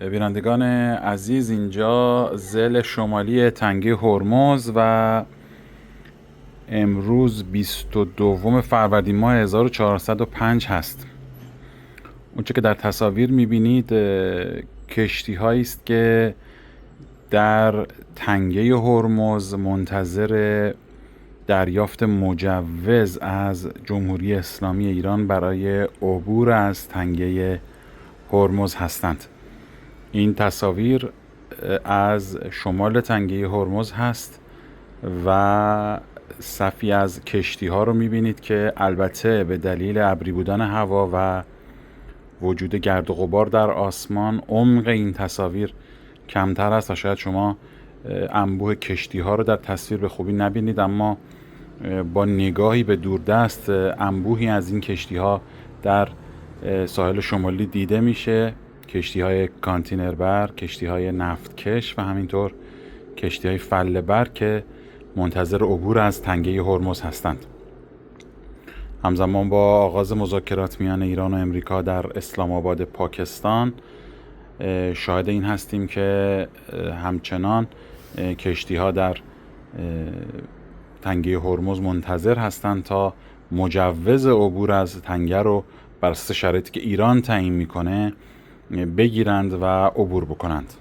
بینندگان عزیز، اینجا ضلع شمالی تنگه هرمز و امروز 22 فروردین ماه 1405 هست. اونچه که در تصاویر میبینید کشتی هایی است که در تنگه هرمز منتظر دریافت مجوز از جمهوری اسلامی ایران برای عبور از تنگه هرمز هستند. این تصاویر از شمال تنگه هرمز هست و صفی از کشتی ها رو میبینید که البته به دلیل ابری بودن هوا و وجود گرد و غبار در آسمان عمق این تصاویر کمتر است و شاید شما انبوه کشتی ها رو در تصویر به خوبی نبینید، اما با نگاهی به دوردست انبوهی از این کشتی ها در ساحل شمالی دیده میشه. کشتی های کانتینر بر، کشتی های نفتکش و همینطور کشتی های فله بر که منتظر عبور از تنگه هرمز هستند. همزمان با آغاز مذاکرات میان ایران و امریکا در اسلام آباد پاکستان شاهد این هستیم که همچنان کشتی ها در تنگه هرمز منتظر هستند تا مجوز عبور از تنگه رو بر اساس شرایطی که ایران تعیین میکنه بگیرند و عبور بکنند.